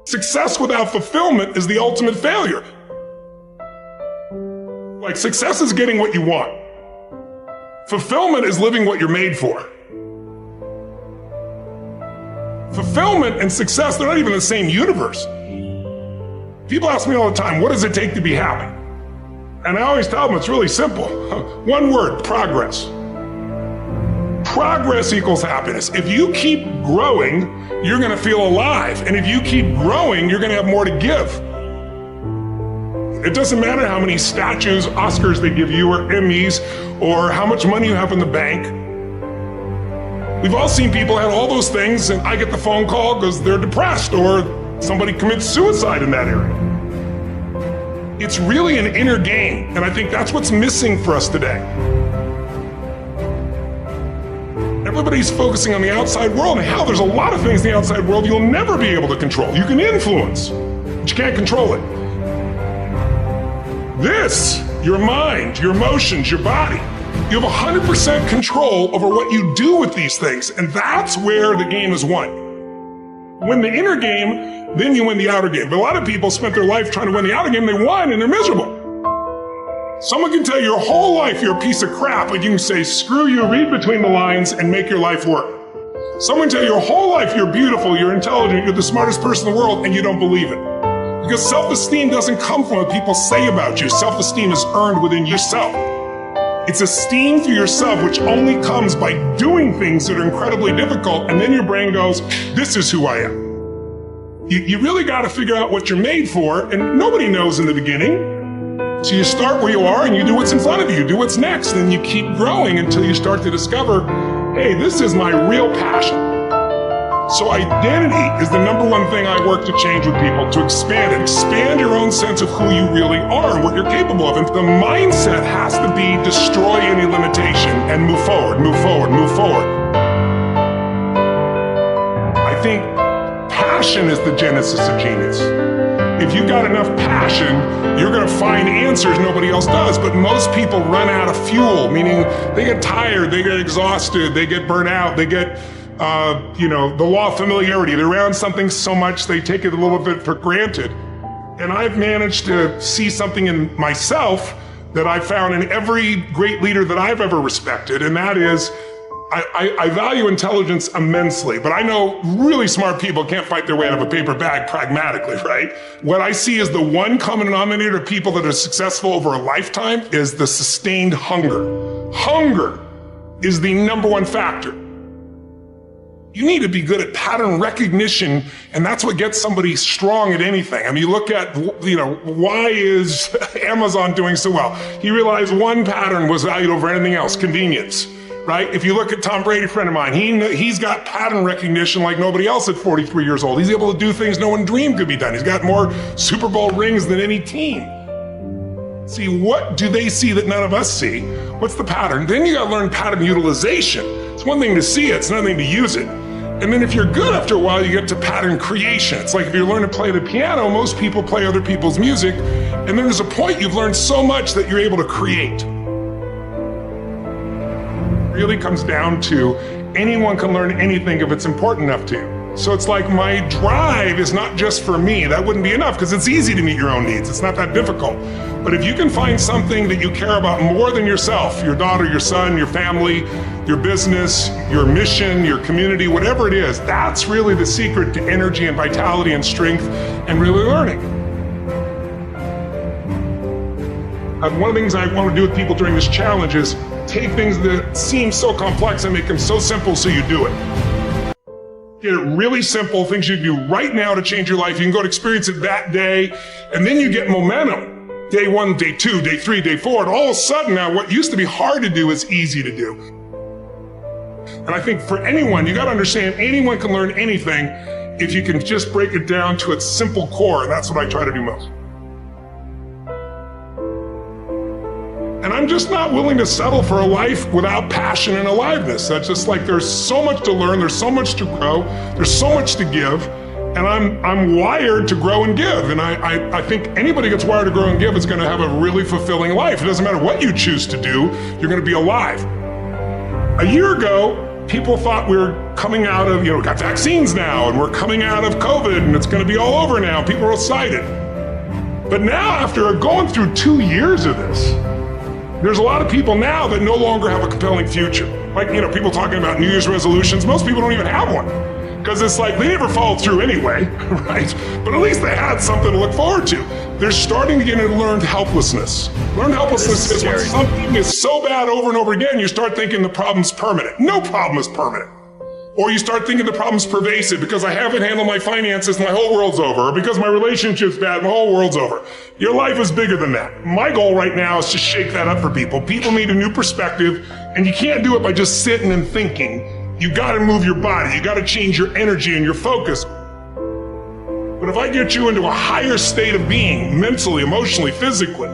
Success without fulfillment is the ultimate failure. Like, success is getting what you want. Fulfillment is living what you're made for. Fulfillment and success, they're not even the same universe. People ask me all the time, what does it take to be happy? And I always tell them it's really simple. One word, progress. Progress equals happiness. If you keep growing, you're gonna feel alive. And if you keep growing, you're gonna have more to give. It doesn't matter how many statues, Oscars they give you, or Emmys, or how much money you have in the bank. We've all seen people have all those things, and I get the phone call because they're depressed, or somebody commits suicide in that area. It's really an inner game, and I think that's what's missing for us today. Everybody's focusing on the outside world, and hell, there's a lot of things in the outside world you'll never be able to control. You can influence, but you can't control it. This, your mind, your emotions, your body, you have 100% control over what you do with these things, and that's where the game is won. Win the inner game, then you win the outer game. But a lot of people spent their life trying to win the outer game, they won, and they're miserable. Someone can tell you your whole life you're a piece of crap, but you can say, screw you, read between the lines, and make your life work. Someone can tell you your whole life you're beautiful, you're intelligent, you're the smartest person in the world, and you don't believe it. Because self-esteem doesn't come from what people say about you. Self-esteem is earned within yourself. It's esteem for yourself, which only comes by doing things that are incredibly difficult, and then your brain goes, this is who I am. You really got to figure out what you're made for, and nobody knows in the beginning. So you start where you are, and you do what's in front of you, do what's next, and you keep growing until you start to discover, hey, this is my real passion. So identity is the number one thing I work to change with people, to expand it. Expand your own sense of who you really are and what you're capable of. And the mindset has to be destroy any limitation and move forward, move forward, move forward. I think passion is the genesis of genius. If you've got enough passion, you're gonna find answers nobody else does. But most people run out of fuel, meaning they get tired, they get exhausted, they get burnt out, they get the law of familiarity. They're around something so much they take it a little bit for granted. And I've managed to see something in myself that I found in every great leader that I've ever respected, and that is, I value intelligence immensely, but I know really smart people can't fight their way out of a paper bag pragmatically, right? What I see as the one common denominator of people that are successful over a lifetime is the sustained hunger. Hunger is the number one factor. You need to be good at pattern recognition, and that's what gets somebody strong at anything. I mean, you look at, why is Amazon doing so well? He realized one pattern was valued over anything else, convenience, right? If you look at Tom Brady, a friend of mine, he's got pattern recognition like nobody else at 43 years old. He's able to do things no one dreamed could be done. He's got more Super Bowl rings than any team. See, what do they see that none of us see? What's the pattern? Then you gotta learn pattern utilization. It's one thing to see it, it's another thing to use it. And then if you're good after a while, you get to pattern creation. It's like if you learn to play the piano, most people play other people's music, and then there's a point you've learned so much that you're able to create. It really comes down to anyone can learn anything if it's important enough to. So it's like my drive is not just for me. That wouldn't be enough because it's easy to meet your own needs. It's not that difficult. But if you can find something that you care about more than yourself, your daughter, your son, your family, your business, your mission, your community, whatever it is, that's really the secret to energy and vitality and strength and really learning. One of the things I want to do with people during this challenge is take things that seem so complex and make them so simple so you do it. Get it really simple, things you can do right now to change your life. You can go and experience it that day, and then you get momentum. Day 1, day 2, day 3, day 4, and all of a sudden now what used to be hard to do is easy to do. And I think for anyone, you gotta understand anyone can learn anything if you can just break it down to its simple core, and that's what I try to do most. And I'm just not willing to settle for a life without passion and aliveness. That's just like there's so much to learn, there's so much to grow, there's so much to give, and I'm wired to grow and give. And I think anybody who gets wired to grow and give is gonna have a really fulfilling life. It doesn't matter what you choose to do, you're gonna be alive. A year ago, people thought we were coming out of, we got vaccines now, and we're coming out of COVID, and it's going to be all over now. People are excited. But now, after going through 2 years of this, there's a lot of people now that no longer have a compelling future. Like, people talking about New Year's resolutions. Most people don't even have one. Because it's like, they never followed through anyway, right? But at least they had something to look forward to. They're starting to get into learned helplessness. Learned helplessness is when something is so bad over and over again, you start thinking the problem's permanent. No problem is permanent. Or you start thinking the problem's pervasive because I haven't handled my finances, my whole world's over. Or because my relationship's bad, my whole world's over. Your life is bigger than that. My goal right now is to shake that up for people. People need a new perspective, and you can't do it by just sitting and thinking. You gotta move your body. You gotta change your energy and your focus. But if I get you into a higher state of being, mentally, emotionally, physically,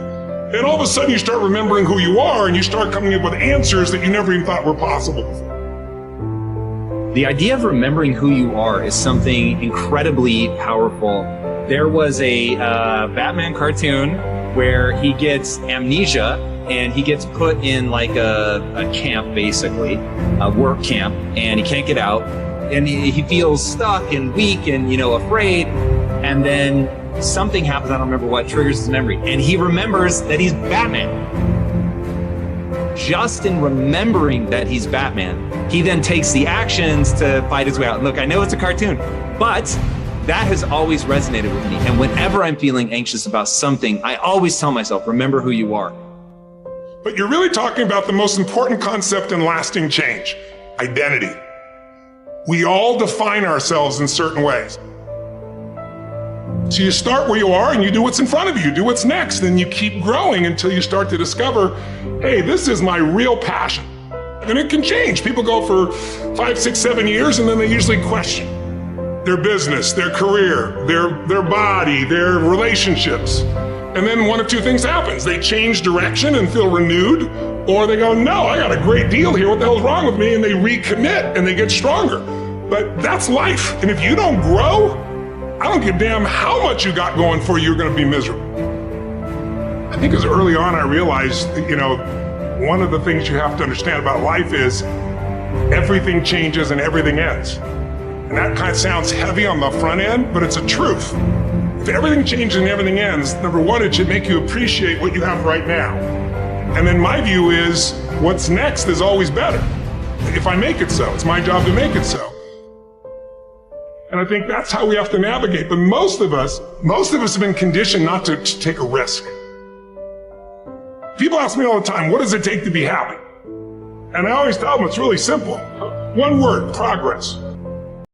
then all of a sudden you start remembering who you are and you start coming up with answers that you never even thought were possible before. The idea of remembering who you are is something incredibly powerful. There was a Batman cartoon where he gets amnesia and he gets put in like a camp, basically, a work camp, and he can't get out. And he feels stuck and weak and, afraid. And then something happens, I don't remember what, triggers his memory. And he remembers that he's Batman. Just in remembering that he's Batman, he then takes the actions to fight his way out. Look, I know it's a cartoon, but that has always resonated with me. And whenever I'm feeling anxious about something, I always tell myself, remember who you are. But you're really talking about the most important concept in lasting change, identity. We all define ourselves in certain ways. So you start where you are and you do what's in front of you, do what's next, and you keep growing until you start to discover, hey, this is my real passion. And it can change. People go for 5, 6, 7 years and then they usually question their business, their career, their body, their relationships. And then one of two things happens. They change direction and feel renewed, or they go, no, I got a great deal here. What the hell's wrong with me? And they recommit and they get stronger. But that's life. And if you don't grow, I don't give a damn how much you got going for you, you're going to be miserable. I think as early on I realized, one of the things you have to understand about life is everything changes and everything ends. And that kind of sounds heavy on the front end, but it's a truth. If everything changes and everything ends, number one, it should make you appreciate what you have right now. And then my view is what's next is always better. If I make it so, it's my job to make it so. And I think that's how we have to navigate. But most of us have been conditioned not to take a risk. People ask me all the time, what does it take to be happy? And I always tell them it's really simple. One word, progress.